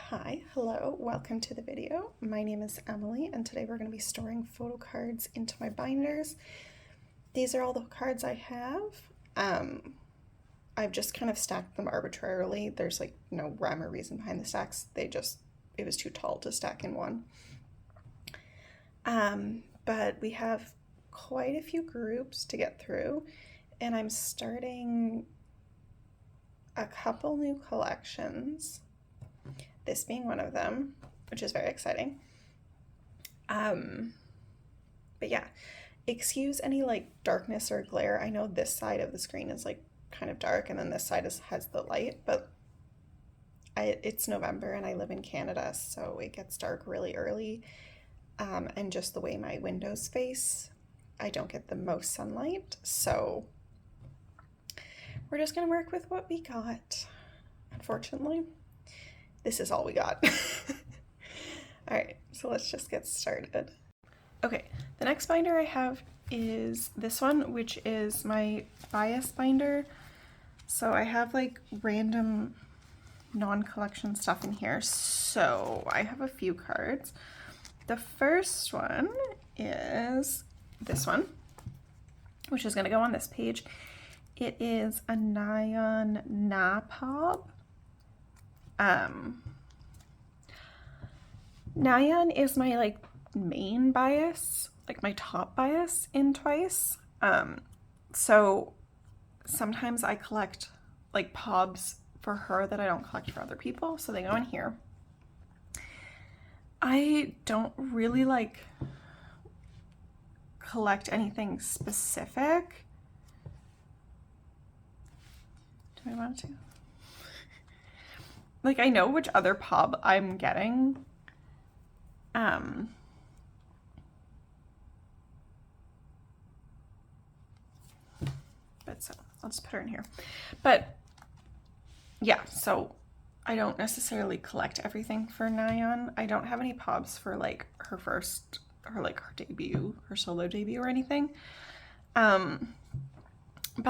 Hi, hello, welcome to the video. My name is Emily and today we're going to be storing photo cards into my binders. These are all the cards I have. I've just kind of stacked them arbitrarily. There's like no rhyme or reason behind the stacks. It was too tall to stack in one. But we have quite a few groups to get through and I'm starting a couple new collections. This being one of them, which is very exciting. But yeah, excuse any like darkness or glare. I know this side of the screen is like kind of dark and then this side has the light, but it's November and I live in Canada, so it gets dark really early. And just the way my windows face, I don't get the most sunlight, so we're just gonna work with what we got, unfortunately. This is all we got. All right, so let's just get started. Okay, the next binder I have is this one, which is my bias binder. So I have like random non-collection stuff in here. So I have a few cards. The first one is this one, which is gonna go on this page. It is a newjeans. Nyan is my like main bias, like my top bias in Twice. So sometimes I collect like pobs for her that I don't collect for other people, so they go in here. I don't really like collect anything specific. Do I want to? Like, I know which other pub I'm getting. But so I'll just put her in here. But yeah, so I don't necessarily collect everything for Nyan. I don't have any pobs for like her debut, her solo debut or anything. But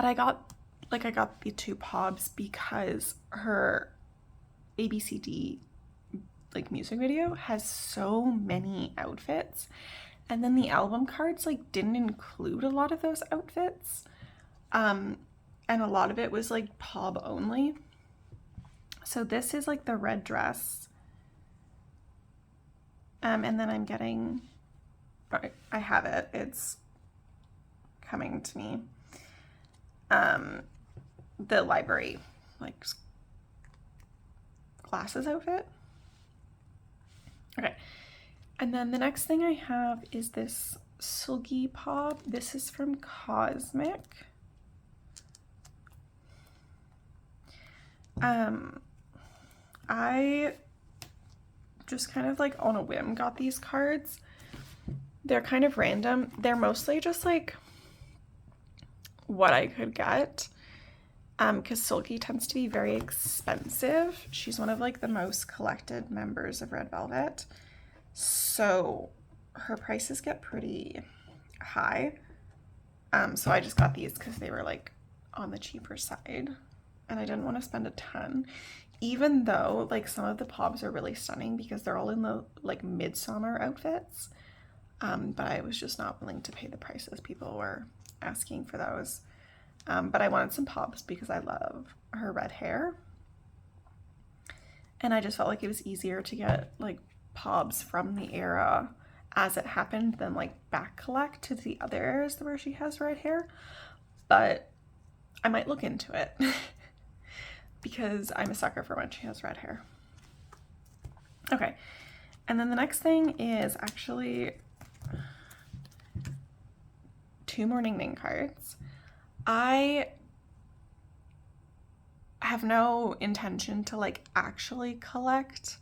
I got the two pobs because her ABCD like music video has so many outfits, and then the album cards like didn't include a lot of those outfits, and a lot of it was like pob only. So this is like the red dress, and then I'm getting, I have it, it's coming to me, the library like glasses outfit. Okay, and then the next thing I have is this Sulgi Pop. This is from Cosmic. I just kind of like on a whim got these cards. They're kind of random. They're mostly just like what I could get. Because Sulgi tends to be very expensive. She's one of like the most collected members of Red Velvet. So her prices get pretty high. So I just got these because they were like on the cheaper side and I didn't want to spend a ton, even though like some of the pobs are really stunning because they're all in the like midsummer outfits. But I was just not willing to pay the prices people were asking for those. But I wanted some pobs because I love her red hair. And I just felt like it was easier to get like pobs from the era as it happened than like back collect to the other eras where she has red hair. But I might look into it because I'm a sucker for when she has red hair. Okay, and then the next thing is actually two more Ning Ning cards. I have no intention to like actually collect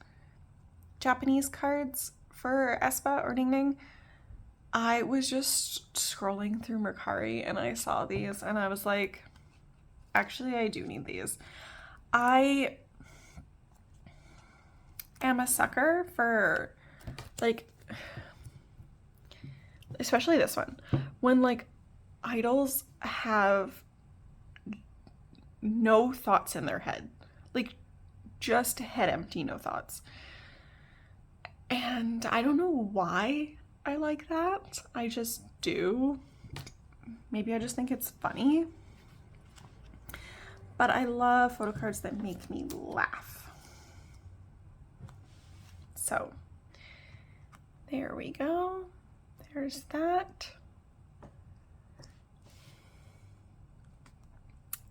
Japanese cards for aespa or Ning Ning. I was just scrolling through Mercari and I saw these and I was like, actually I do need these. I am a sucker for like, especially this one, when like idols have no thoughts in their head, like just head empty, no thoughts. And I don't know why I like that. I just do. Maybe I just think it's funny. But I love photo cards that make me laugh. So there we go. There's that.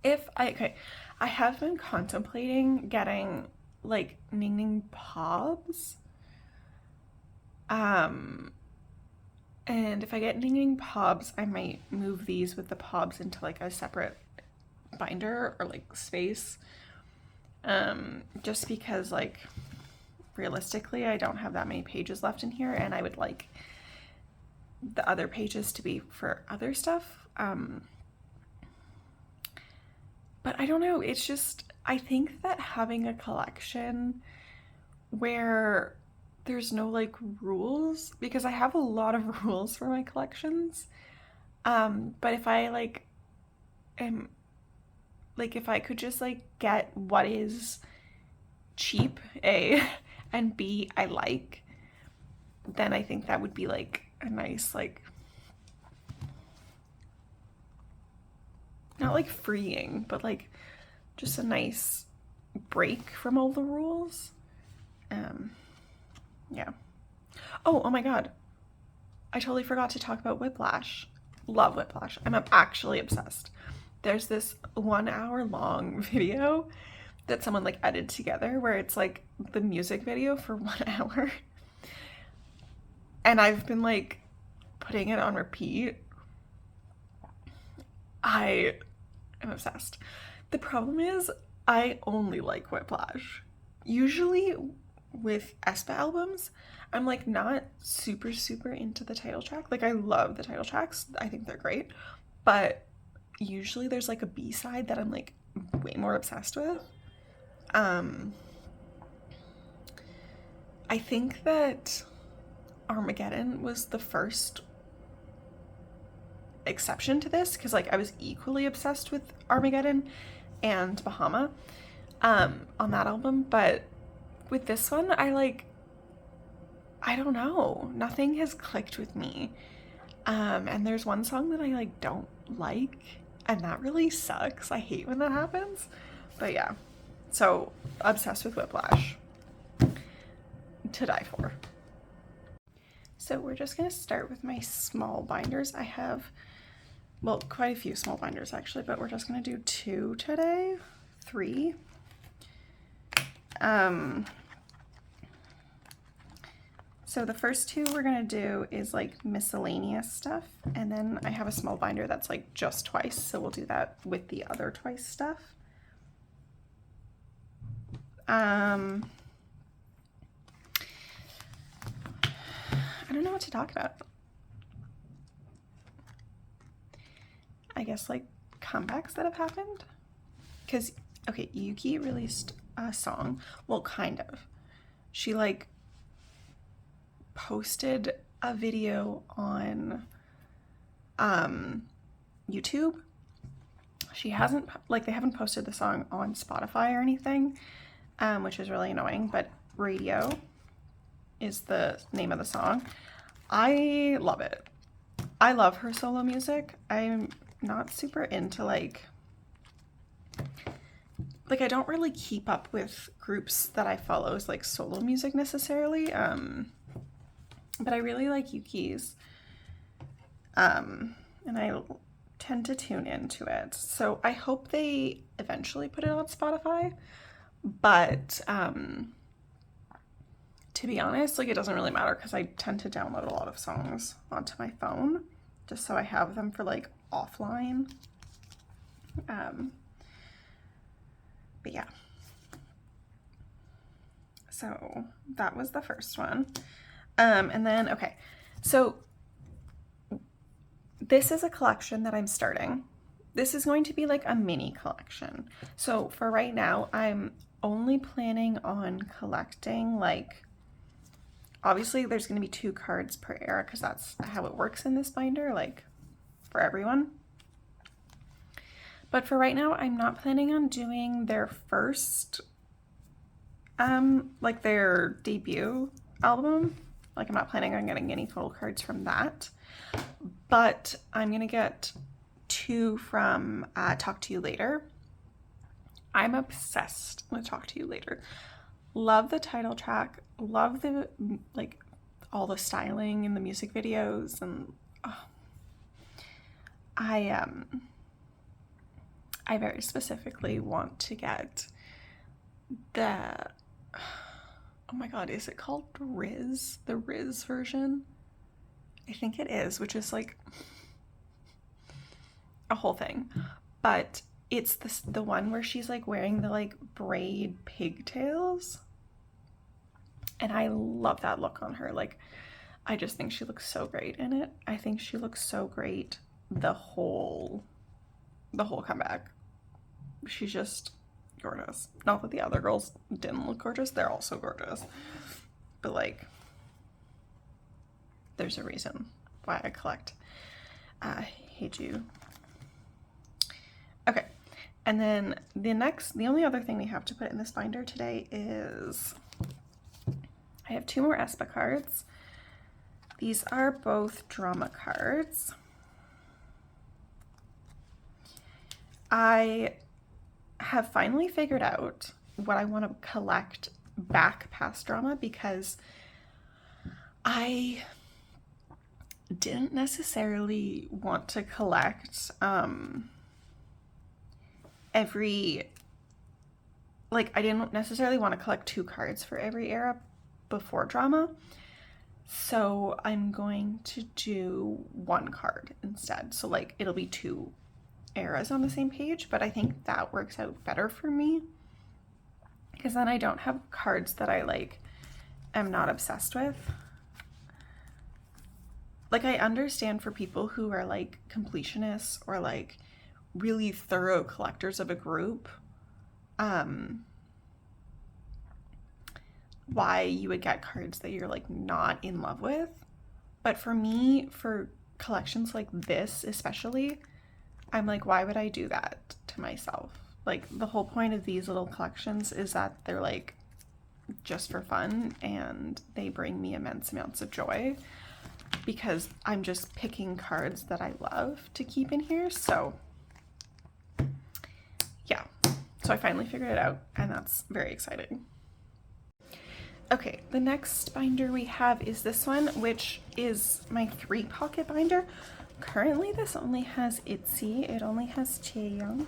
I have been contemplating getting like Ning Ning Pobs. And if I get Ning Ning Pobs, I might move these with the Pobs into like a separate binder or like space. Just because like realistically I don't have that many pages left in here, and I would like the other pages to be for other stuff. But I don't know, it's just, I think that having a collection where there's no like rules, because I have a lot of rules for my collections, but if I like am like, if I could just like get what is cheap, A, and B, I like, then I think that would be like a nice, like, not like freeing, but like just a nice break from all the rules. Yeah. Oh my God. I totally forgot to talk about Whiplash. Love Whiplash. I'm actually obsessed. There's this 1 hour long video that someone like edited together where it's like the music video for 1 hour. And I've been like putting it on repeat. I am obsessed. The problem is I only like Whiplash. Usually with aespa albums, I'm like not super into the title track. Like I love the title tracks. I think they're great. But usually there's like a B-side that I'm like way more obsessed with. I think that Armageddon was the first exception to this, because like I was equally obsessed with Armageddon and Bahama on that album, but with this one I don't know, nothing has clicked with me, and there's one song that I like don't like, and that really sucks. I hate when that happens. But yeah, so obsessed with Whiplash to die for. So we're just gonna start with my small binders. I have, well, quite a few small binders actually, but we're just gonna do 2 today, 3. So the first 2 we're gonna do is like miscellaneous stuff, and then I have a small binder that's like just twice, so we'll do that with the other twice stuff. I don't know what to talk about. I guess like comebacks that have happened, because okay, Yuki released a song, well, kind of. She like posted a video on YouTube. She hasn't, like, they haven't posted the song on Spotify or anything, which is really annoying, but Radio is the name of the song. I love it. I love her solo music. I'm not super into like I don't really keep up with groups that I follow's like solo music necessarily, but I really like Yuki's, and I tend to tune into it. So I hope they eventually put it on Spotify, but to be honest, like, it doesn't really matter because I tend to download a lot of songs onto my phone just so I have them for like offline. But yeah, so that was the first one. And then, okay, so this is a collection that I'm starting. This is going to be like a mini collection. So for right now, I'm only planning on collecting like, obviously there's going to be 2 cards per era because that's how it works in this binder, like for everyone. But for right now, I'm not planning on doing their first like their debut album. Like I'm not planning on getting any photo cards from that, but I'm gonna get 2 from Talk to You Later. I'm obsessed with Talk to You Later. Love the title track, love the like all the styling in the music videos, and I very specifically want to get the, oh my god, is it called Riz? The Riz version? I think it is, which is like a whole thing. But it's the one where she's like wearing the like braid pigtails. And I love that look on her. Like, I just think she looks so great in it. I think she looks so great the whole comeback. She's just gorgeous. Not that the other girls didn't look gorgeous, they're also gorgeous. But like, there's a reason why I collect Hey Jude. Okay, and then the only other thing we have to put in this binder today is I have 2 more aespa cards. These are both drama cards. I have finally figured out what I want to collect back past drama, because I didn't necessarily want to collect I didn't necessarily want to collect 2 cards for every era before drama. So I'm going to do 1 card instead. So like it'll be 2 eras on the same page, but I think that works out better for me, because then I don't have cards that I like am not obsessed with. Like, I understand for people who are like completionists or like really thorough collectors of a group, why you would get cards that you're like not in love with. But for me, for collections like this especially, I'm like, why would I do that to myself? Like, the whole point of these little collections is that they're like just for fun, and they bring me immense amounts of joy because I'm just picking cards that I love to keep in here. So yeah, so I finally figured it out, and that's very exciting. Okay, the next binder we have is this one, which is my 3 pocket binder. Currently this only has Itzy, it only has Taeyong.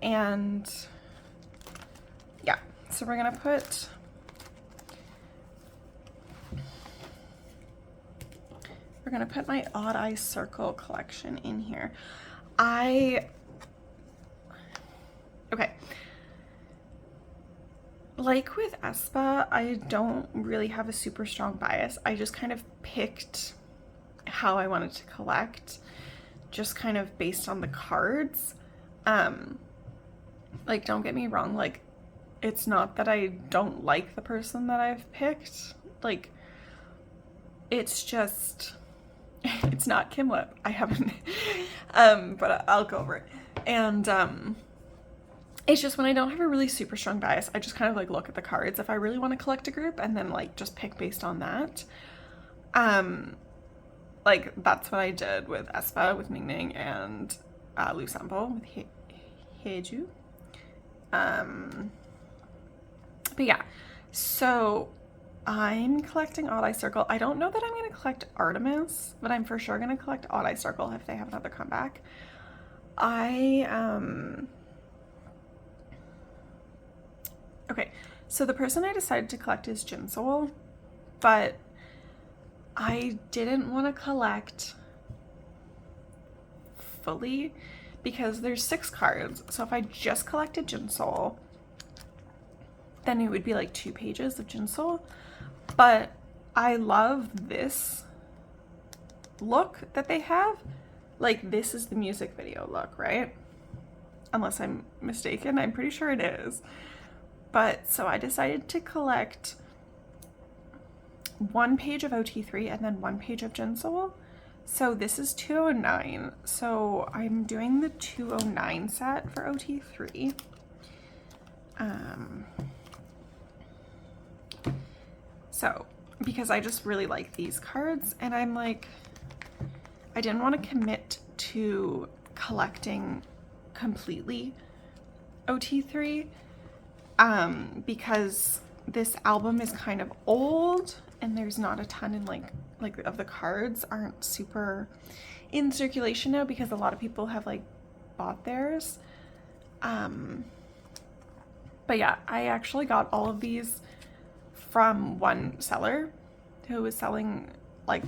And yeah, so we're gonna put my Odd Eye Circle collection in here. Okay. Like with aespa, I don't really have a super strong bias. I just kind of picked how I wanted to collect, just kind of based on the cards. Like, don't get me wrong, like, it's not that I don't like the person that I've picked. Like, it's just, it's not Kim Lip. I haven't, but I'll go over it. And, it's just when I don't have a really super strong bias, I just kind of like look at the cards if I really want to collect a group, and then like just pick based on that. Like that's what I did with aespa, with Ning Ning, and loossemble with Heju. But yeah, so I'm collecting Odd Eye Circle. I don't know that I'm going to collect Artemis, but I'm for sure going to collect Odd Eye Circle if they have another comeback. Okay, so the person I decided to collect is Jinsol, but I didn't want to collect fully because there's 6 cards. So if I just collected Jinsol, then it would be like 2 pages of Jinsol. But I love this look that they have. Like, this is the music video look, right? Unless I'm mistaken, I'm pretty sure it is. But so I decided to collect 1 page of OT3 and then 1 page of Jinsol. So this is 209. So I'm doing the 209 set for OT3. So, because I just really like these cards, and I'm like, I didn't want to commit to collecting completely OT3 because this album is kind of old and there's not a ton in like of the cards aren't super in circulation now because a lot of people have like bought theirs. But yeah, I actually got all of these from one seller who was selling like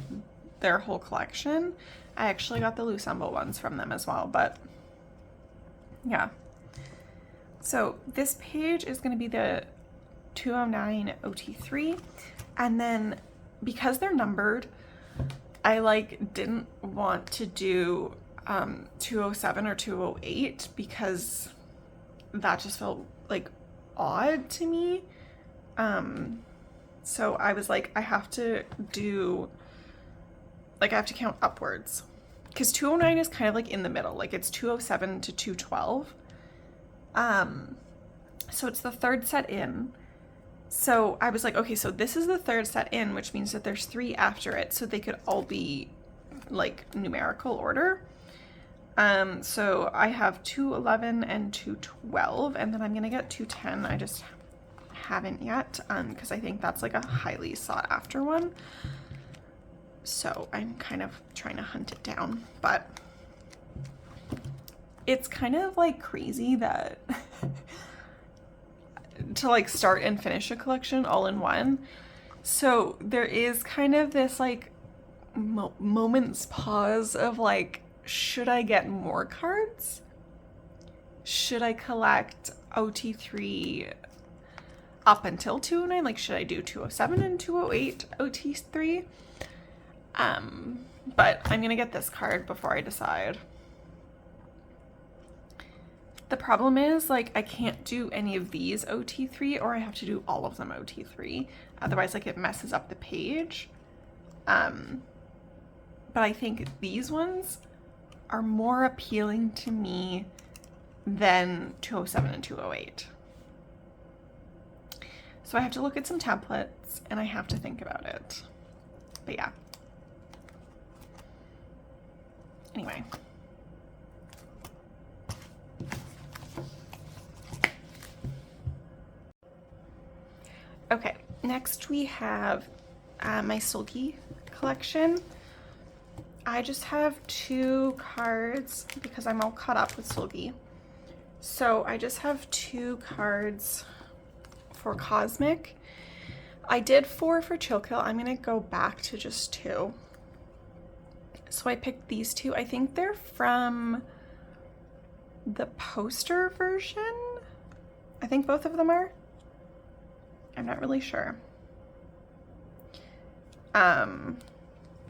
their whole collection. I actually got the loossemble ones from them as well, but yeah. So this page is going to be the 209 OT3, and then because they're numbered, I like didn't want to do 207 or 208 because that just felt like odd to me. So I was like, I have to do, like, I have to count upwards because 209 is kind of like in the middle, like it's 207 to 212. So it's the third set in. So I was like, okay, so this is the third set in, which means that there's 3 after it, so they could all be like numerical order. So I have 211 and 212, and then I'm gonna get 210. I just haven't yet, because I think that's like a highly sought after one. So I'm kind of trying to hunt it down, but it's kind of like crazy that to like start and finish a collection all in one. So there is kind of this like moment's pause of like, should I get more cards? Should I collect OT3 up until 209? Like, should I do 207 and 208 OT3? But I'm gonna get this card before I decide. The problem is, like, I can't do any of these OT3, or I have to do all of them OT3. Otherwise, like, it messes up the page. But I think these ones are more appealing to me than 207 and 208. So I have to look at some templates, and I have to think about it. But yeah. Anyway. Okay, next we have my Sulky collection. I just have 2 cards because I'm all caught up with Sulky. So I just have 2 cards for Cosmic. I did 4 for Chill Kill. I'm gonna go back to just 2. So I picked these 2. I think they're from the poster version. I think both of them are. I'm not really sure.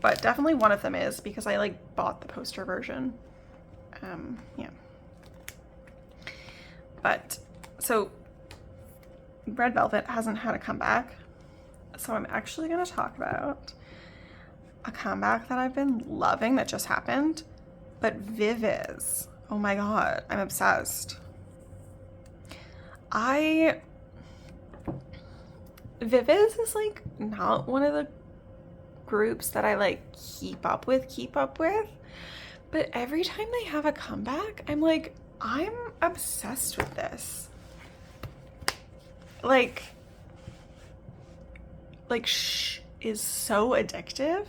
But definitely one of them is because I like bought the poster version. Yeah. But so Red Velvet hasn't had a comeback. So I'm actually going to talk about a comeback that I've been loving that just happened. But Viviz. Oh my God, I'm obsessed. Viviz is like not one of the groups that I like keep up with, but every time they have a comeback, I'm like, I'm obsessed with this. Like Shh is so addictive.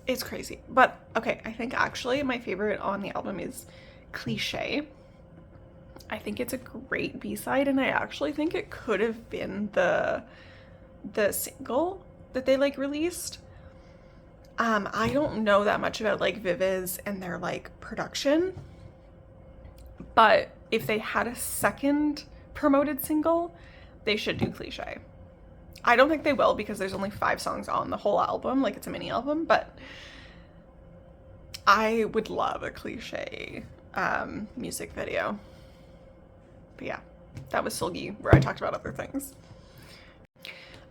It's crazy. But okay, I think actually my favorite on the album is Cliche. I think it's a great B-side, and I actually think it could have been the single that they like released. I don't know that much about like Viviz and their like production, but if they had a second promoted single, they should do Cliche. I don't think they will because there's only 5 songs on the whole album, like it's a mini album, but I would love a Cliche music video. But yeah, that was Sulky, where I talked about other things.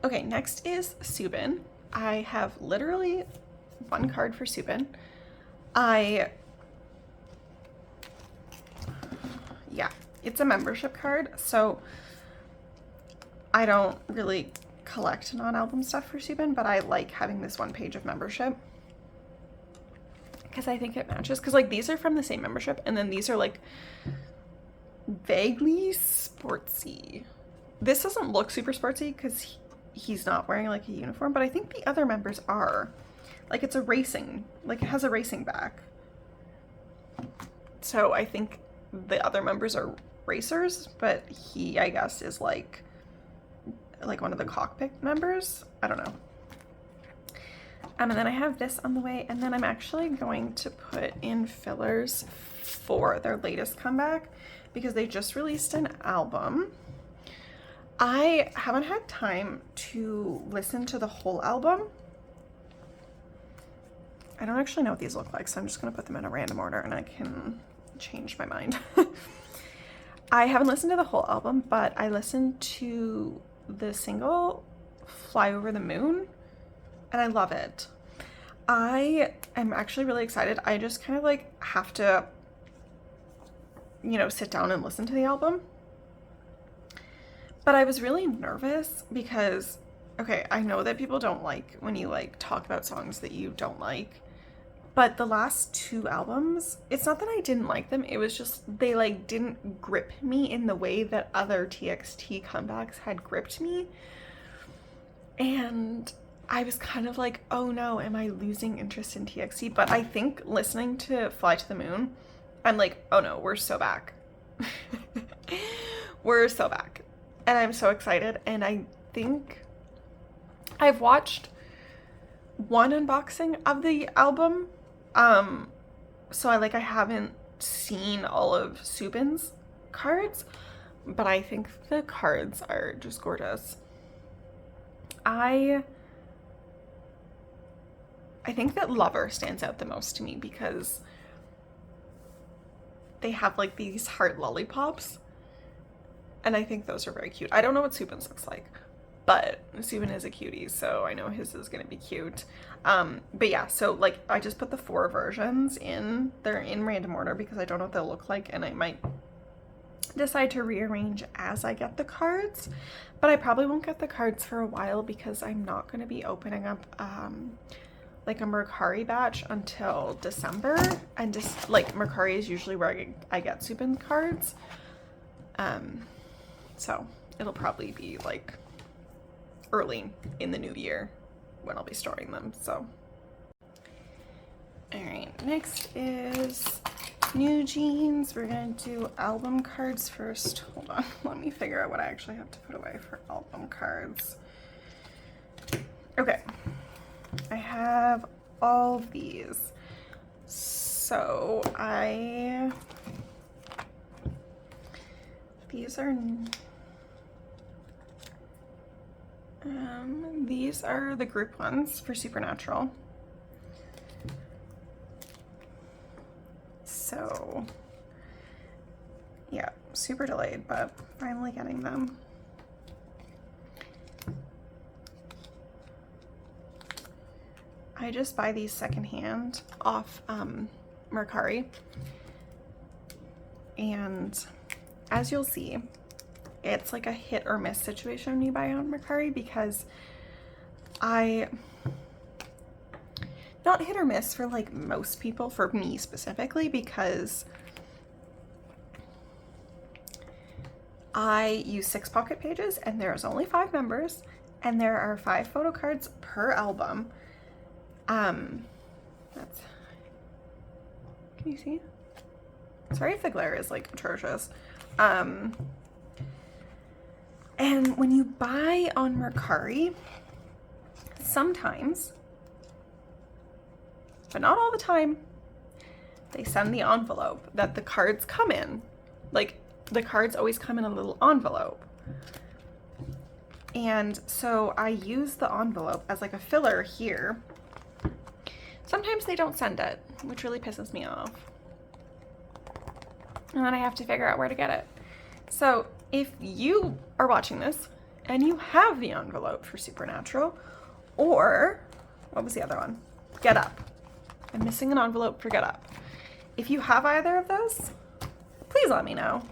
Okay, next is Subin. I have literally 1 card for Subin. it's a membership card, so I don't really collect non-album stuff for Subin, but I like having this one page of membership because I think it matches. Because like these are from the same membership, and then these are like vaguely sportsy. This doesn't look super sportsy because he's not wearing like a uniform, but I think the other members are. Like it's a racing, like it has a racing back. So I think the other members are racers, but he, I guess, is like one of the cockpit members. I don't know. And then I have this on the way, and then I'm actually going to put in fillers for their latest comeback because they just released an album. I haven't had time to listen to the whole album. I don't actually know what these look like, so I'm just gonna put them in a random order and I can change my mind. I haven't listened to the whole album, but I listened to the single Fly Over the Moon and I love it. I am actually really excited. I just kind of like have to, you know, sit down and listen to the album. But I was really nervous because, okay, I know that people don't like when you like talk about songs that you don't like, but the last two albums, it's not that I didn't like them, it was just they like didn't grip me in the way that other TXT comebacks had gripped me. And I was kind of like, oh no, am I losing interest in TXT? But I think listening to Fly to the Moon, I'm like, oh no, we're so back. We're so back. And I'm so excited. And I think I've watched one unboxing of the album. So I haven't seen all of Subin's cards, but I think the cards are just gorgeous. I think that Lover stands out the most to me because they have like these heart lollipops, and I think those are very cute. I don't know what Subin's looks like, but Subin is a cutie, so I know his is gonna be cute. But yeah, so like I just put the 4 versions in. They're in random order because I don't know what they'll look like, and I might decide to rearrange as I get the cards. But I probably won't get the cards for a while because I'm not going to be opening up like a Mercari batch until December, and just like Mercari is usually where I get Subin cards. So it'll probably be like early in the new year when I'll be storing them. So all right, next is NewJeans. We're gonna do album cards first. Hold on, let me figure out what I actually have to put away for album cards. Okay, I have all of these. So these are the group ones for Supernatural. So yeah, super delayed, but finally getting them. I just buy these secondhand off Mercari, and as you'll see, it's like a hit or miss situation when you buy on Mercari, because not hit or miss for like most people, for me specifically, because I use 6 pocket pages and there's only 5 members and there are 5 photo cards per album. Can you see? Sorry if the glare is like atrocious. And when you buy on Mercari, sometimes, but not all the time, they send the envelope that the cards come in. Like, the cards always come in a little envelope. And so I use the envelope as like a filler here. Sometimes they don't send it, which really pisses me off. And then I have to figure out where to get it. So if you are watching this and you have the envelope for Supernatural, or what was the other one? Get Up. I'm missing an envelope for Get Up. If you have either of those, please let me know.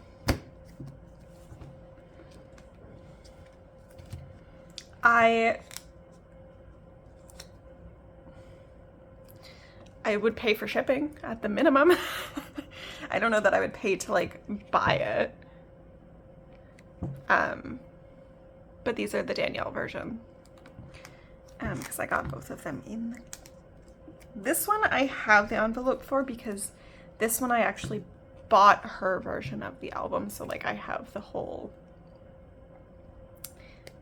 I would pay for shipping at the minimum. I don't know that I would pay to like buy it. But these are the Danielle version. Because I got both of them in. This one I have the envelope for because this one I actually bought her version of the album, so like I have the whole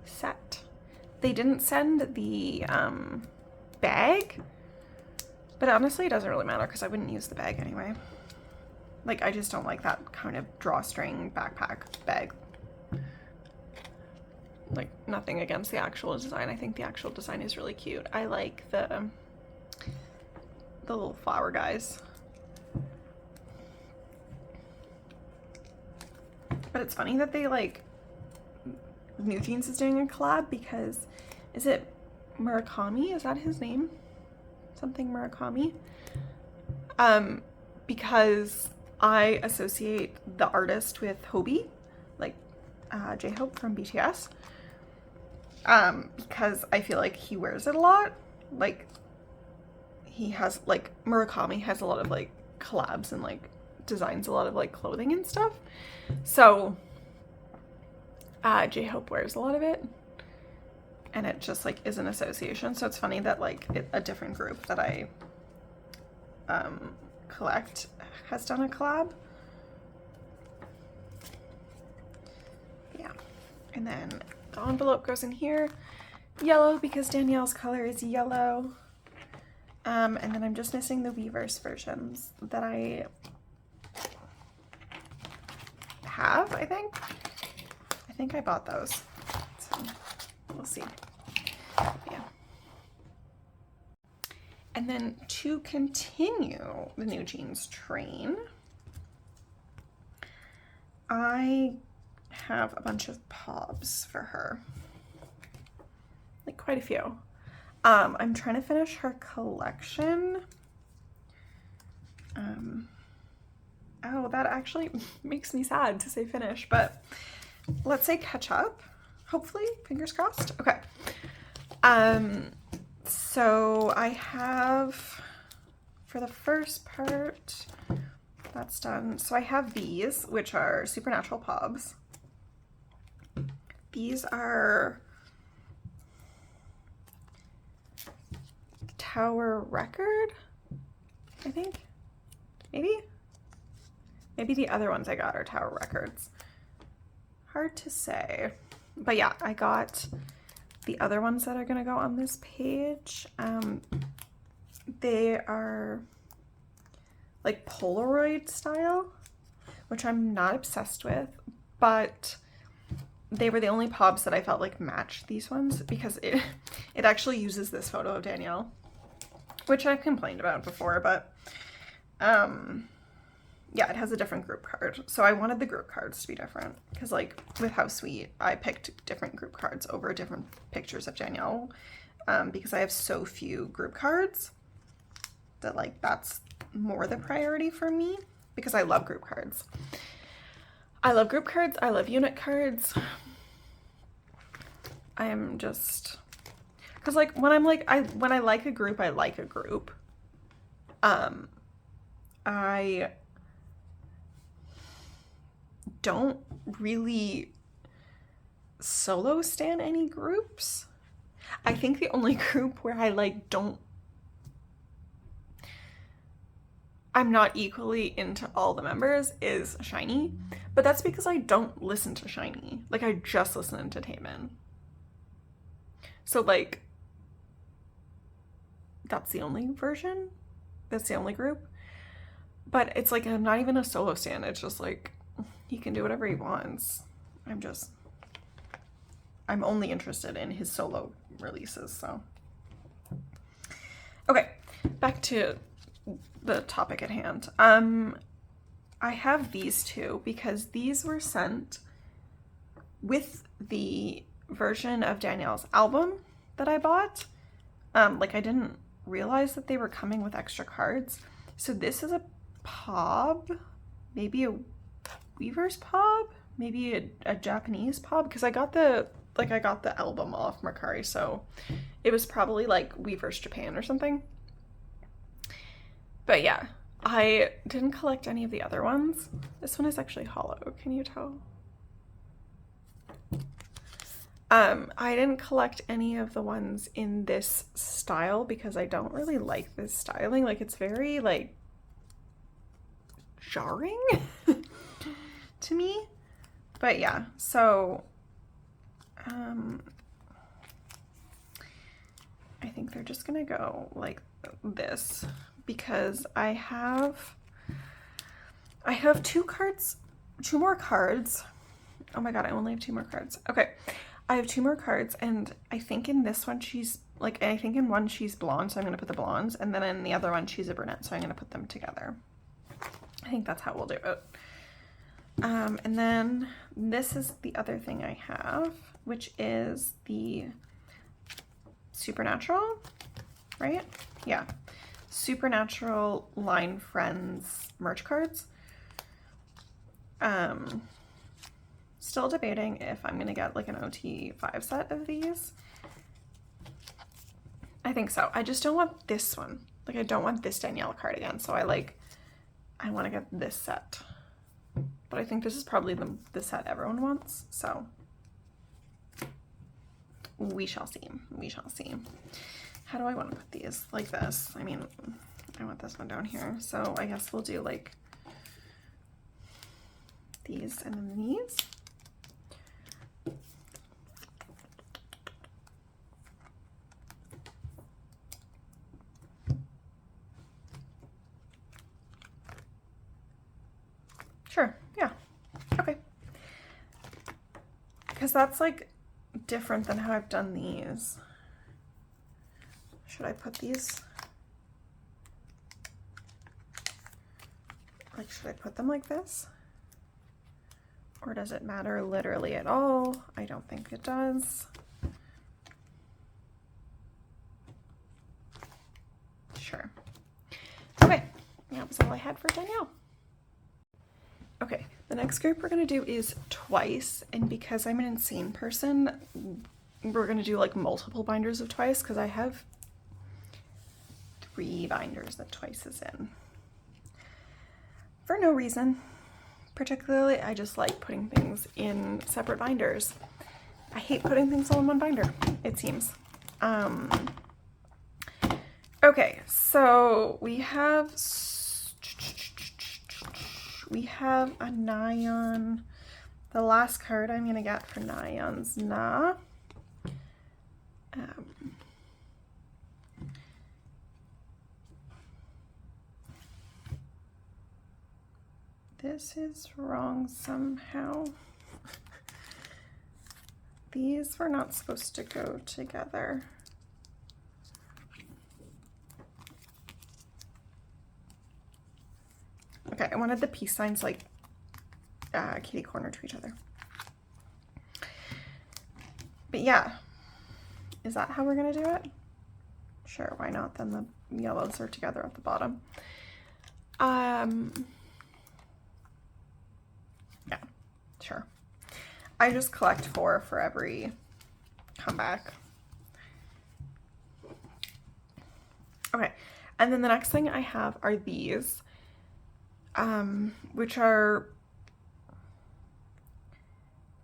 set. They didn't send the bag, but honestly it doesn't really matter because I wouldn't use the bag anyway. Like I just don't like that kind of drawstring backpack bag. Like nothing against the actual design. I think the actual design is really cute. I like the little flower guys. But it's funny that they like NewJeans is doing a collab because is it Murakami? Is that his name? Something Murakami? Because I associate the artist with Hobie, like J-Hope from BTS. Because I feel like he wears it a lot. Like he has like Murakami has a lot of like collabs and like designs a lot of like clothing and stuff. So J-Hope wears a lot of it, and it just like is an association. So it's funny that like a different group that I collect has done a collab. Yeah, and then the envelope goes in here, yellow because Danielle's color is yellow. And then I'm just missing the Weverse versions that I have, I think I bought those, so we'll see. Yeah. And then to continue the NewJeans train, I have a bunch of pobs for her, like quite a few. I'm trying to finish her collection. Oh, that actually makes me sad to say finish, but let's say catch up, hopefully, fingers crossed. Okay. So I have, for the first part, that's done. So I have these, which are Supernatural Pobs. These are Tower Record, I think. Maybe the other ones I got are Tower Records. Hard to say. But yeah, I got the other ones that are gonna go on this page. They are like Polaroid style, which I'm not obsessed with, but they were the only pobs that I felt like matched these ones because it actually uses this photo of Danielle, which I've complained about before, but yeah, it has a different group card. So I wanted the group cards to be different because like with How Sweet, I picked different group cards over different pictures of Danielle because I have so few group cards that like that's more the priority for me because I love group cards. I love group cards. I love unit cards. I am just, because like when I'm like, when I like a group, I like a group. I don't really solo stan any groups. I think the only group where I like I'm not equally into all the members is SHINee, but that's because I don't listen to SHINee. Like I just listen to Taemin. So like that's the only version. That's the only group. But it's like I'm not even a solo stan. It's just like he can do whatever he wants. I'm only interested in his solo releases, so. Okay, back to the topic at hand. I have these two because these were sent with the version of Danielle's album that I bought. Like I didn't realize that they were coming with extra cards. So this is a pob, maybe a Weverse pob, maybe a Japanese pob, because I got the like I got the album off Mercari, so it was probably like Weavers Japan or something. But yeah, I didn't collect any of the other ones. This one is actually hollow, can you tell? I didn't collect any of the ones in this style because I don't really like this styling. Like, it's very, like, jarring to me. But yeah, so I think they're just gonna go like this because I have two more cards. Oh my god, I only have 2 more cards. Okay, I have 2 more cards, and I think in this one she's like, I think in one she's blonde, so I'm gonna put the blondes, and then in the other one she's a brunette, so I'm gonna put them together. I think that's how we'll do it. And then this is the other thing I have, which is the Supernatural, right? Yeah, Supernatural Line Friends merch cards. Still debating if I'm gonna get like an OT5 set of these. I think so. I just don't want this one. Like, I don't want this Danielle cardigan, so I want to get this set. But I think this is probably the set everyone wants, so we shall see. We shall see. How do I want to put these? Like this. I mean, I want this one down here, so I guess we'll do like these and then these. Sure, yeah, okay. Because that's like different than how I've done these. Should I put these? Like, should I put them like this? Or does it matter literally at all? I don't think it does. Sure. Okay, that was all I had for Danielle. Okay, the next group we're going to do is Twice, and because I'm an insane person, we're going to do like multiple binders of Twice because I have 3 binders that Twice is in. For no reason. Particularly, I just like putting things in separate binders. I hate putting things all in one binder, it seems. Okay, so we have a Nyan. The last card I'm gonna get for Nyan's Na. This is wrong somehow. These were not supposed to go together. Okay, I wanted the peace signs like kitty corner to each other. But yeah, is that how we're gonna do it? Sure, why not? Then the yellows are together at the bottom. Yeah, sure. I just collect 4 for every comeback. Okay, and then the next thing I have are these, which are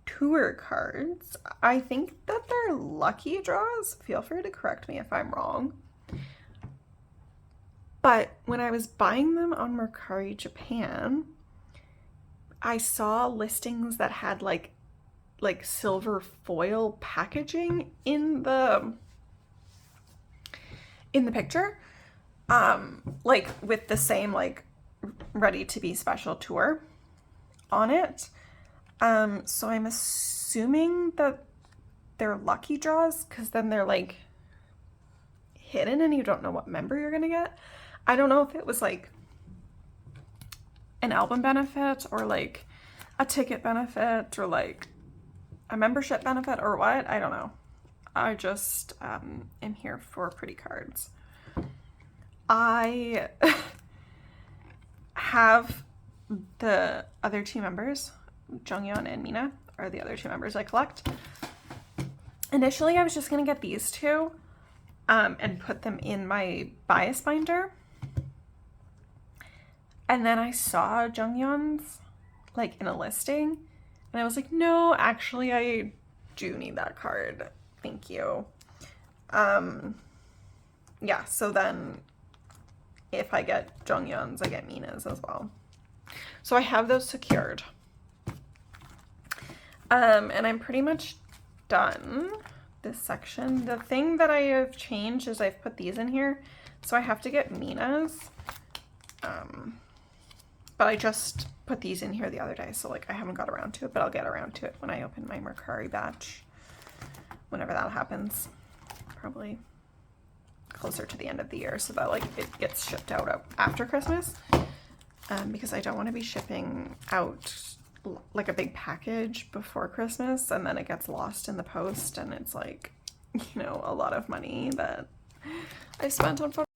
tour cards. I think that they're lucky draws. Feel free to correct me if I'm wrong. But when I was buying them on Mercari Japan, I saw listings that had like silver foil packaging in the picture, like with the same like ready to be special tour on it. So I'm assuming that they're lucky draws because then they're like hidden and you don't know what member you're gonna get. I don't know if it was like an album benefit or like a ticket benefit or like a membership benefit or what. I don't know. I just am here for pretty cards. I have the other 2 members, Jonghyun and Mina are the other 2 members I collect. Initially, I was just going to get these two and put them in my bias binder. And then I saw Jungyun's like in a listing and I was like, no, actually I do need that card. Thank you. Yeah, so then if I get Jungyun's, I get Mina's as well. So I have those secured. And I'm pretty much done this section. The thing that I have changed is I've put these in here. So I have to get Mina's. But I just put these in here the other day. So like I haven't got around to it, but I'll get around to it when I open my Mercari batch. Whenever that happens. Probably closer to the end of the year so that like it gets shipped out after Christmas. Because I don't want to be shipping out like a big package before Christmas and then it gets lost in the post and it's like, you know, a lot of money that I spent on photo.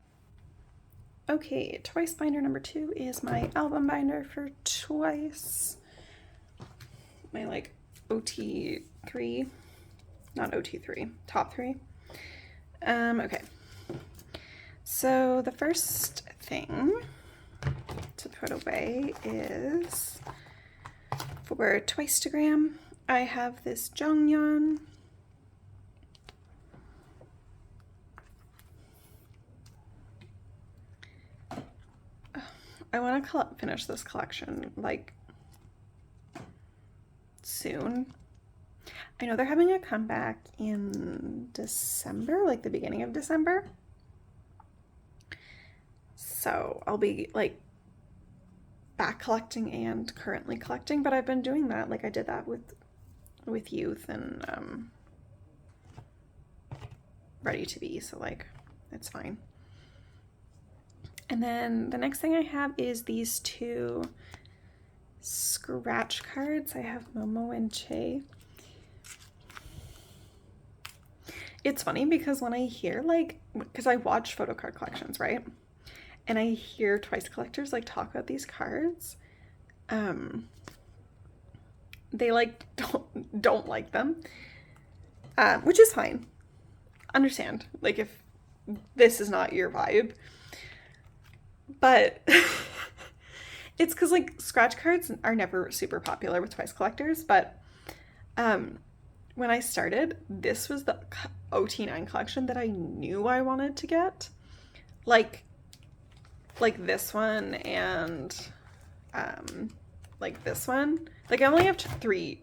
Okay, Twice binder number 2 is my album binder for Twice. My like OT3, not OT3, top 3. Okay. So the first thing to put away is for Twice-tagram. I have this Jonghyun. I want to finish this collection like soon. I know they're having a comeback in December, like the beginning of December. So I'll be like back collecting and currently collecting, but I've been doing that. Like I did that with Youth and Ready to Be, so like it's fine. And then the next thing I have is these 2 scratch cards. I have Momo and Che. It's funny because when I hear like, because I watch photo card collections, right? And I hear Twice collectors like talk about these cards. They like don't like them, which is fine. Understand, like if this is not your vibe. But it's because like scratch cards are never super popular with Twice collectors, but when I started, this was the OT9 collection that I knew I wanted to get. Like this one and like this one. Like I only have 3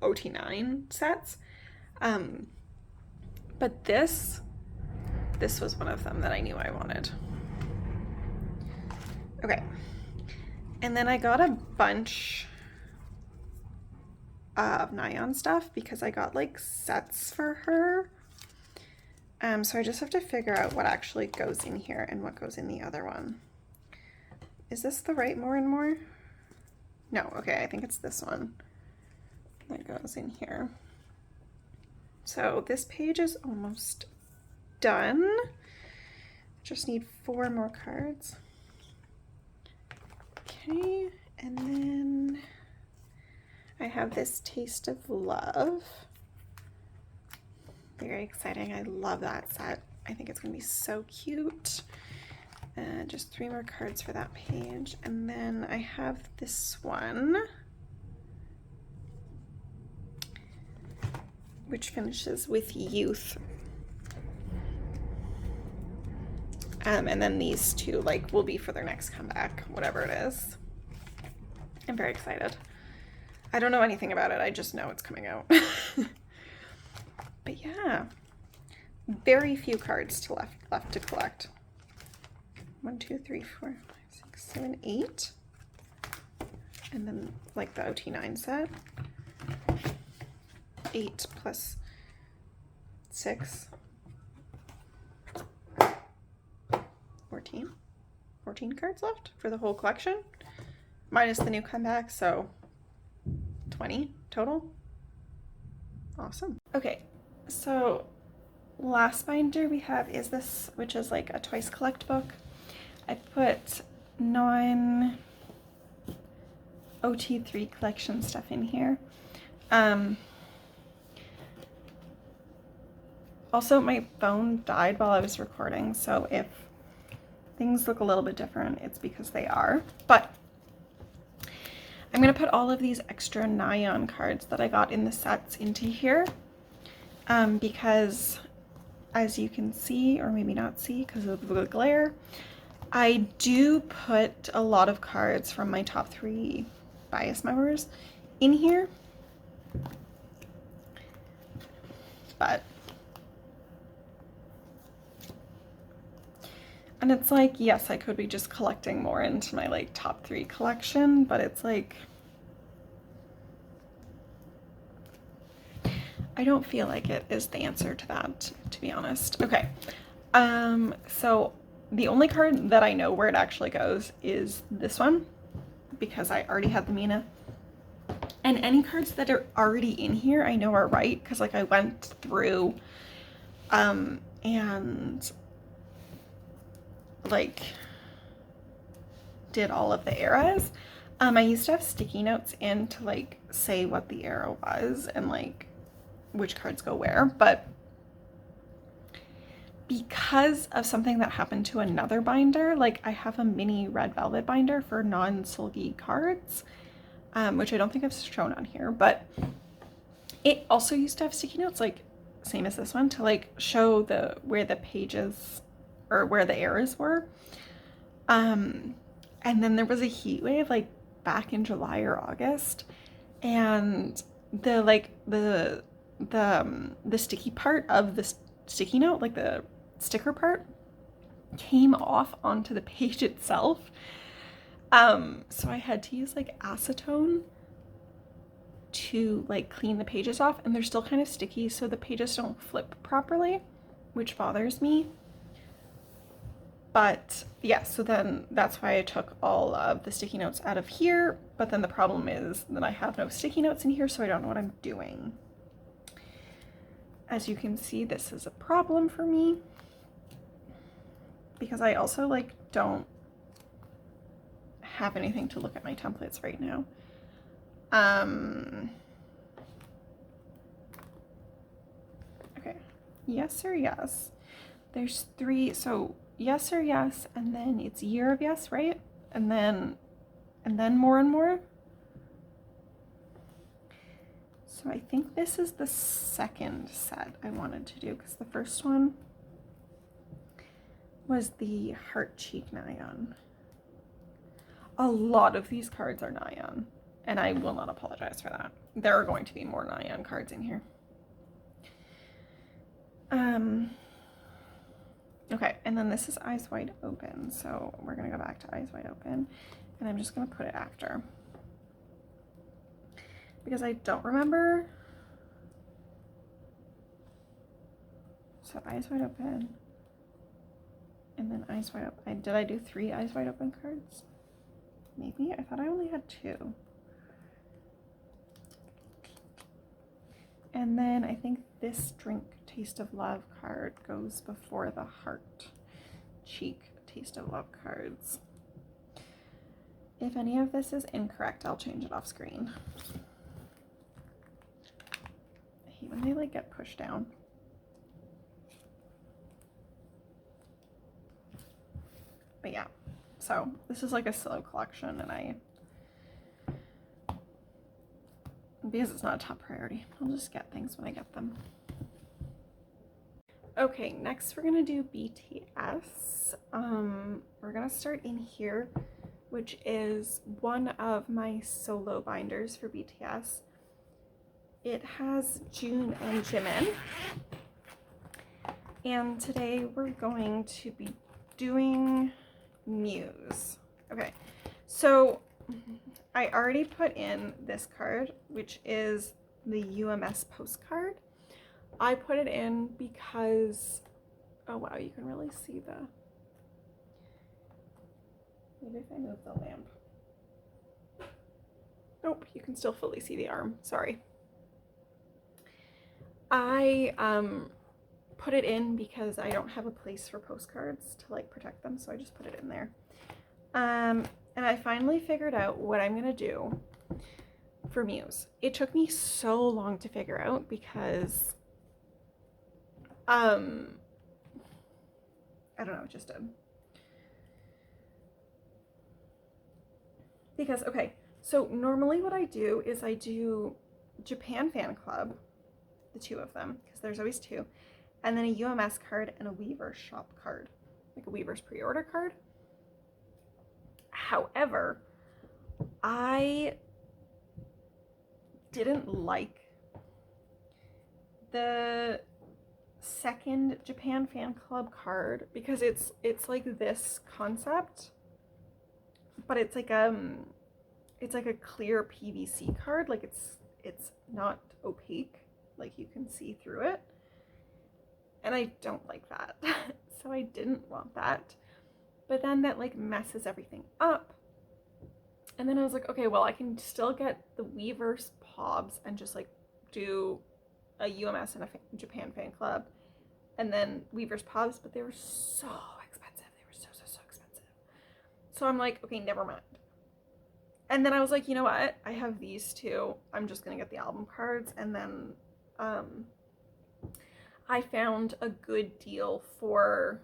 OT9 sets. But this was one of them that I knew I wanted. Okay. And then I got a bunch of nylon stuff because I got like sets for her. So I just have to figure out what actually goes in here and what goes in the other one. Is this the right More and More? No, okay, I think it's this one that goes in here. So this page is almost done. Just need 4 more cards. Okay, and then I have this Taste of Love. Very exciting. I love that set. I think it's going to be so cute. Just 3 more cards for that page. And then I have this one, which finishes with Youth. And then these 2 like will be for their next comeback, whatever it is. I'm very excited. I don't know anything about it. I just know it's coming out. But yeah, very few cards left to collect. 1, 2, 3, 4, 5, 6, 7, 8. And then like the OT9 set. 8 plus 6. 14 cards left for the whole collection, minus the new comeback, so 20 total. Awesome. Okay, so last binder we have is this, which is like a Twice collect book. I put non OT3 collection stuff in here. Also, my phone died while I was recording, so if things look a little bit different, it's because they are. But I'm going to put all of these extra nylon cards that I got in the sets into here because, as you can see, or maybe not see because of the glare, I do put a lot of cards from my top 3 bias members in here. But and it's like, yes, I could be just collecting more into my like top 3 collection, but it's like, I don't feel like it is the answer to that, to be honest. Okay, so the only card that I know where it actually goes is this one, because I already had the Mina. And any cards that are already in here I know are right, because like I went through and like did all of the eras. I used to have sticky notes in to like say what the era was and like which cards go where, but because of something that happened to another binder, like I have a mini red velvet binder for non-sulky cards, which I don't think I've shown on here, but it also used to have sticky notes, like same as this one, to like show where the pages or where the eras were. And then there was a heat wave like back in July or August, and the sticky part of the sticky note, like the sticker part, came off onto the page itself. So I had to use like acetone to like clean the pages off, and they're still kind of sticky, so the pages don't flip properly, which bothers me. But yeah, so then that's why I took all of the sticky notes out of here. But then the problem is that I have no sticky notes in here, so I don't know what I'm doing. As you can see, this is a problem for me because I also like don't have anything to look at my templates right now. Okay, yes or yes. There's 3, so yes or yes, and then it's year of yes, right? And then more and more. So I think this is the second set I wanted to do, because the first one was the heart cheek nylon. A lot of these cards are nylon, and I will not apologize for that. There are going to be more nylon cards in here. Okay, and then this is Eyes Wide Open, so we're gonna go back to Eyes Wide Open, and I'm just gonna put it after, because I don't remember. So Eyes Wide Open, and then Eyes Wide Open. Did I do 3 Eyes Wide Open cards? Maybe? I thought I only had 2. And then I think this Drink Taste of Love card goes before the Heart Cheek Taste of Love cards. If any of this is incorrect, I'll change it off screen. I hate when they like get pushed down. But yeah, so this is like a slow collection, and because it's not a top priority, I'll just get things when I get them. Okay, next we're gonna do BTS. We're gonna start in here, which is one of my solo binders for BTS. It has June and Jimin, and today we're going to be doing Muse. Okay, so I already put in this card, which is the UMS postcard. I put it in because, oh wow, you can really see the, maybe if I move the lamp. Nope, you can still fully see the arm, sorry. I put it in because I don't have a place for postcards to like protect them, so I just put it in there. And I finally figured out what I'm gonna do for Muse. It took me so long to figure out because Um, I don't know, just did. Because, okay, so normally what I do is I do Japan Fan Club, the two of them, because there's always two, and then a UMS card and a Weaver's shop card, like a Weaver's pre-order card. However, I didn't like the second Japan Fan Club card because it's like this concept, but it's like a clear PVC card, like it's not opaque, like you can see through it, and I don't like that. So I didn't want that, but then that like messes everything up. And then I was like, okay, well, I can still get the Weaver's Pobs and just like do a UMS and a Japan Fan Club and then Weaver's Pobs, but they were so expensive. They were so expensive. So I'm like, okay, never mind. And then I was like, you know what? I have these two. I'm just gonna get the album cards, and then I found a good deal for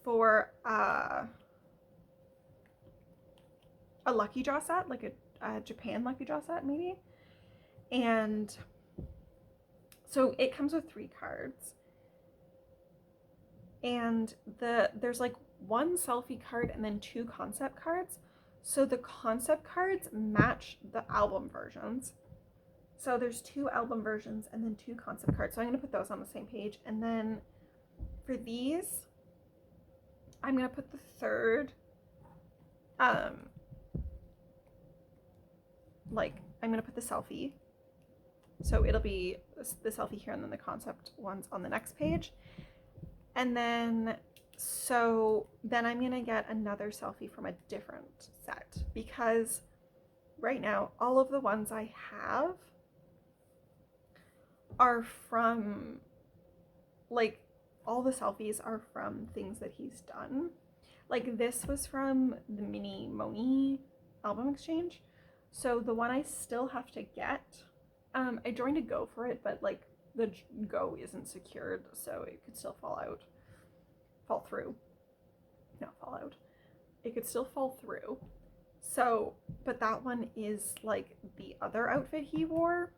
a lucky draw set, like a Japan lucky draw set maybe. And so it comes with 3 cards, and there's like one selfie card and then 2 concept cards. So the concept cards match the album versions. So there's 2 album versions and then 2 concept cards. So I'm gonna put those on the same page. And then for these, I'm gonna put the third, like I'm gonna put the selfie. So it'll be the selfie here and then the concept ones on the next page. And then, so then I'm gonna get another selfie from a different set, because right now all of the ones I have are from, like, all the selfies are from things that he's done. Like this was from the Mini Moni album exchange. So the one I still have to get, I joined a Go for it, but like the Go isn't secured, so it could still fall through. Not fall out. It could still fall through. So, but that one is like the other outfit he wore.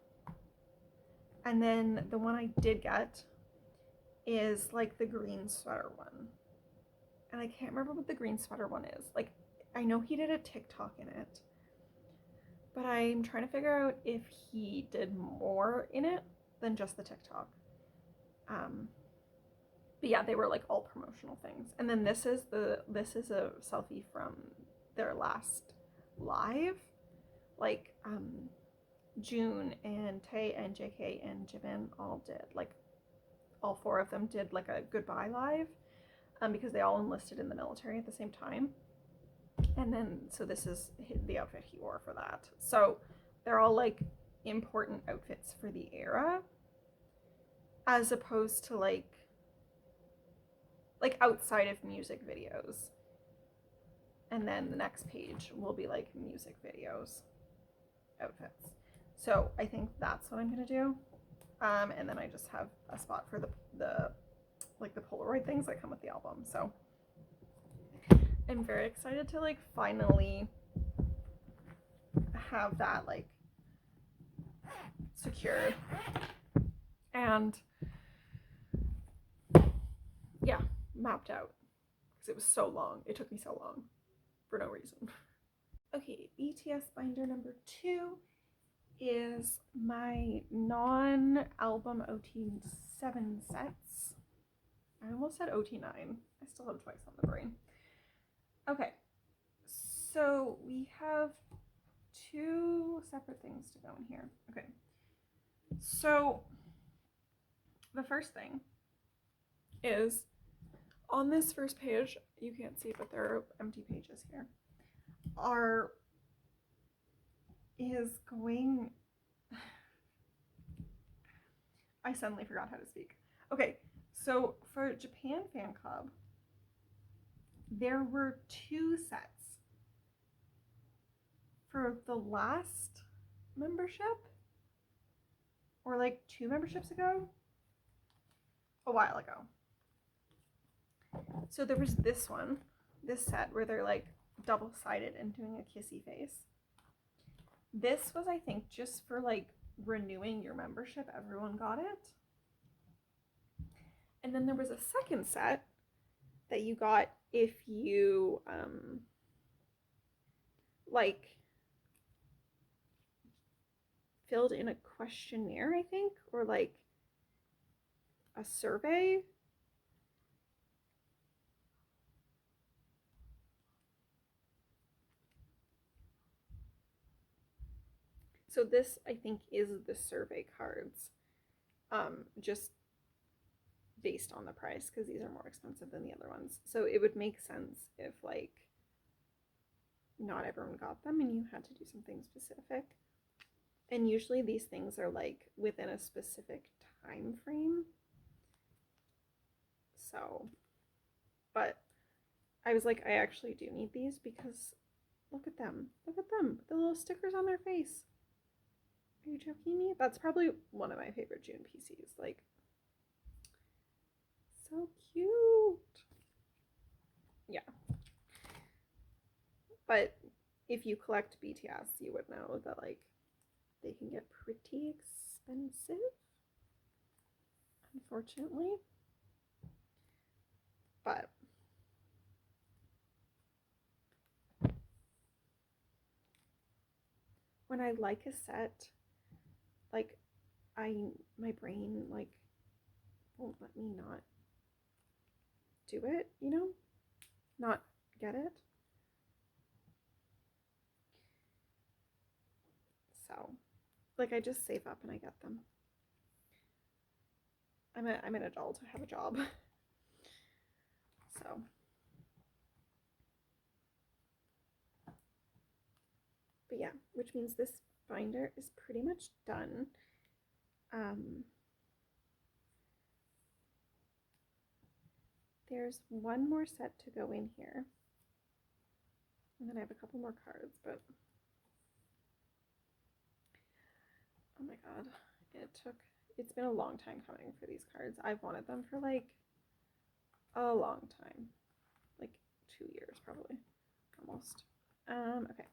And then the one I did get is like the green sweater one. And I can't remember what the green sweater one is. Like, I know he did a TikTok in it, but I'm trying to figure out if he did more in it than just the TikTok. But yeah, they were like all promotional things. And then this is a selfie from their last live. Like June and Tay and JK and Jimin all did, like all 4 of them did like a goodbye live, because they all enlisted in the military at the same time. And then so this is the outfit he wore for that. So they're all like important outfits for the era, as opposed to like outside of music videos. And then the next page will be like music videos outfits. So I think that's what I'm gonna do. And then I just have a spot for the like the Polaroid things that come with the album. So I'm very excited to like finally have that like secured. And yeah, mapped out, because it was so long. It took me so long for no reason. Okay, BTS binder number 2 is my non-album OT7 sets. I almost said OT9. I still have twice on the brain. Okay, so we have 2 separate things to go in here. Okay, so the first thing is on this first page, you can't see, but there are empty pages here, is going, I suddenly forgot how to speak. Okay, so for Japan Fan Club, there were 2 sets. For the last membership, or like 2 memberships ago, a while ago. So there was this set where they're like double-sided and doing a kissy face. This was, I think, just for like renewing your membership. Everyone got it. And then there was a second set that you got if you like filled in a questionnaire, I think, or like a survey. So this, I think, is the survey cards, just based on the price, because these are more expensive than the other ones. So it would make sense if like not everyone got them and you had to do something specific. And usually these things are like within a specific time frame. So, but I was like, I actually do need these because look at them. Look at them. The little stickers on their face. Are you joking me? That's probably one of my favorite June PCs. Like, so cute. Yeah. But if you collect BTS, you would know that like they can get pretty expensive, unfortunately. But when I like a set, like my brain like won't let me not do it, you know? Not get it. So, like I just save up and I get them. I'm an adult, I have a job. So, but yeah, which means this binder is pretty much done. There's one more set to go in here. And then I have a couple more cards, but oh my god, it's been a long time coming for these cards. I've wanted them for like a long time, like 2 years probably, almost. Okay,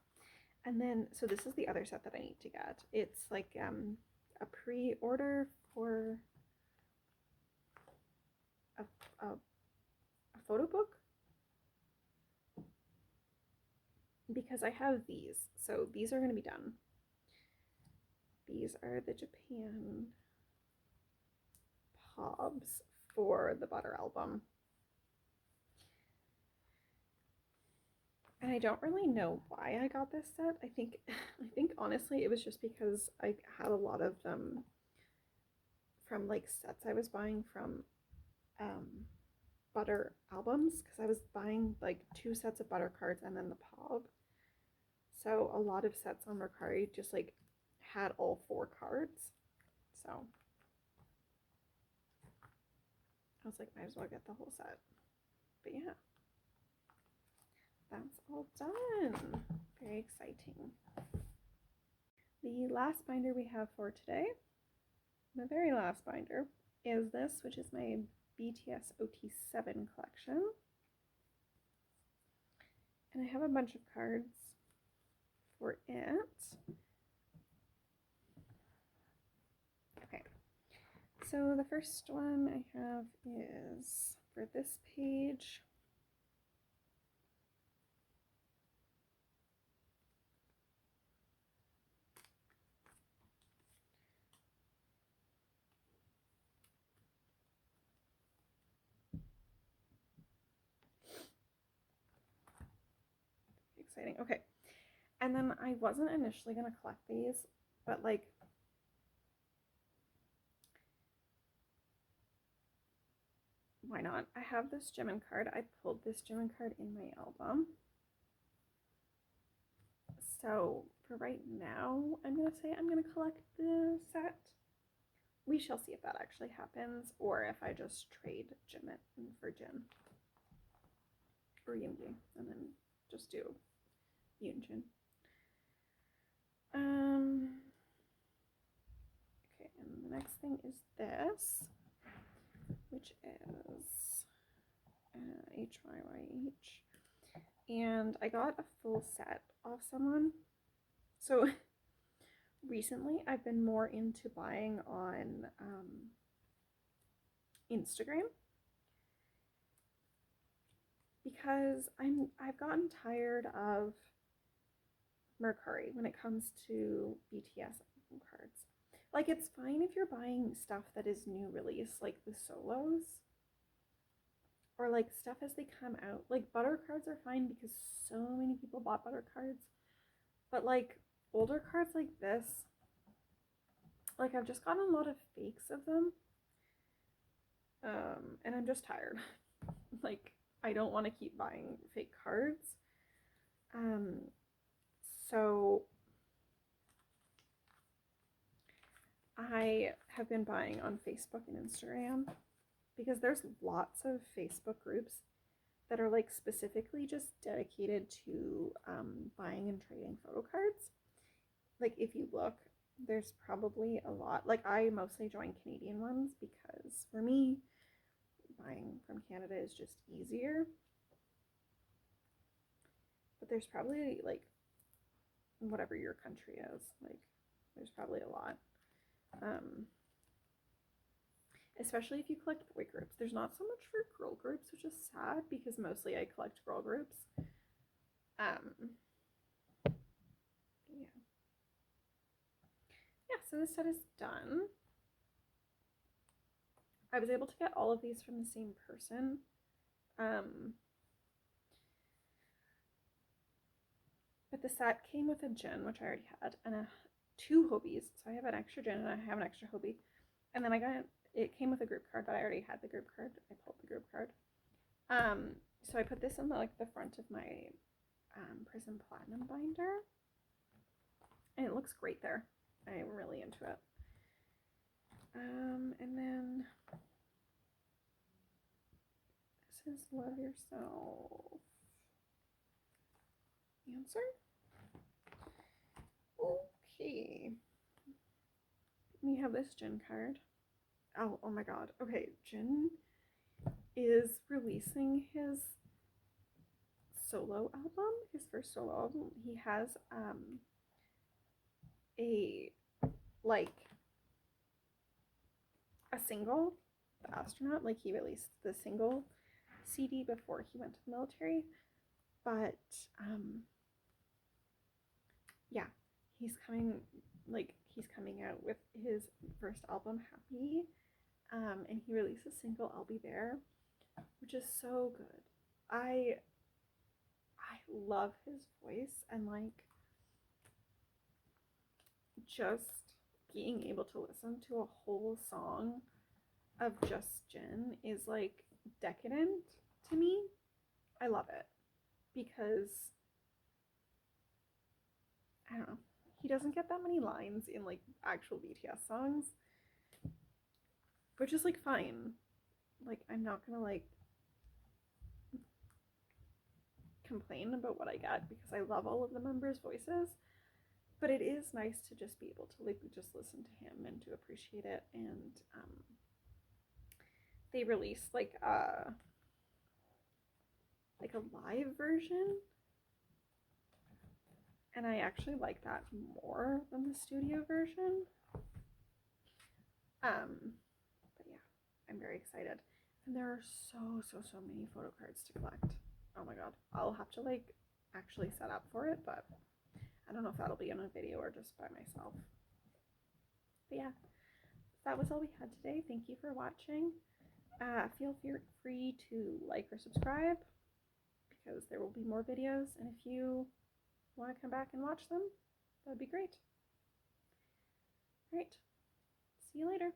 and then so this is the other set that I need to get. It's like a pre-order for a photo book, because I have these. So these are going to be done. These are the Japan Pobs for the Butter album. And I don't really know why I got this set. I think honestly it was just because I had a lot of them from like sets I was buying from Butter albums, because I was buying like 2 sets of Butter cards and then the Pob. So a lot of sets on Mercari just like had all 4 cards. So I was like, might as well get the whole set. But yeah, that's all done. Very exciting. The last binder we have for today, the very last binder, is this, which is my BTS OT7 collection. And I have a bunch of cards for it. Okay, so the first one I have is for this page. Exciting. Okay, and then I wasn't initially gonna collect these, but like why not? I have this Jimin card. I pulled this Jimin card in my album. So for right now, I'm gonna say I'm gonna collect the set. We shall see if that actually happens, or if I just trade Jimin for Jin or Yoongi, and then just do Yoonjin. Okay, and the next thing is this, which is HYYH. And I got a full set off someone. So recently I've been more into buying on Instagram because I've gotten tired of Mercari when it comes to BTS cards. Like, it's fine if you're buying stuff that is new release, like the solos, or like stuff as they come out. Like, butter cards are fine because so many people bought butter cards, but like older cards like this, like I've just gotten a lot of fakes of them, and I'm just tired. Like, I don't want to keep buying fake cards. So I have been buying on Facebook and Instagram because there's lots of Facebook groups that are like specifically just dedicated to buying and trading photo cards. Like, if you look, there's probably a lot. Like, I mostly join Canadian ones because for me, buying from Canada is just easier. But there's probably, like, whatever your country is, like, there's probably a lot. Especially if you collect boy groups. There's not so much for girl groups, which is sad because mostly I collect girl groups. Yeah. Yeah, so this set is done. I was able to get all of these from the same person. But the set came with a gin, which I already had, and two hobies. So I have an extra gin and I have an extra hobie. And then it came with a group card, but I already had the group card. I pulled the group card. So I put this in the front of my Prism Platinum binder. And it looks great there. I'm really into it. And then this is Love Yourself. Answer? Okay. We have this Jin card. Oh my god. Okay, Jin is releasing his solo album, his first solo album. He has a single, The Astronaut. Like, he released the single CD before he went to the military. But yeah, he's coming out with his first album, Happy, and he released a single, I'll Be There, which is so good. I love his voice, and like, just being able to listen to a whole song of just Jin is like decadent to me. I love it because I don't know, he doesn't get that many lines in like actual BTS songs, which is like fine. Like, I'm not gonna like complain about what I get because I love all of the members' voices, but it is nice to just be able to like just listen to him and to appreciate it. And they released like a live version, and I actually like that more than the studio version. But yeah, I'm very excited, and there are so many photo cards to collect. Oh my god, I'll have to like actually set up for it, but I don't know if that'll be in a video or just by myself. But yeah, that was all we had today. Thank you for watching. Feel free to like or subscribe because there will be more videos, and if you want to come back and watch them, that would be great. All right, see you later.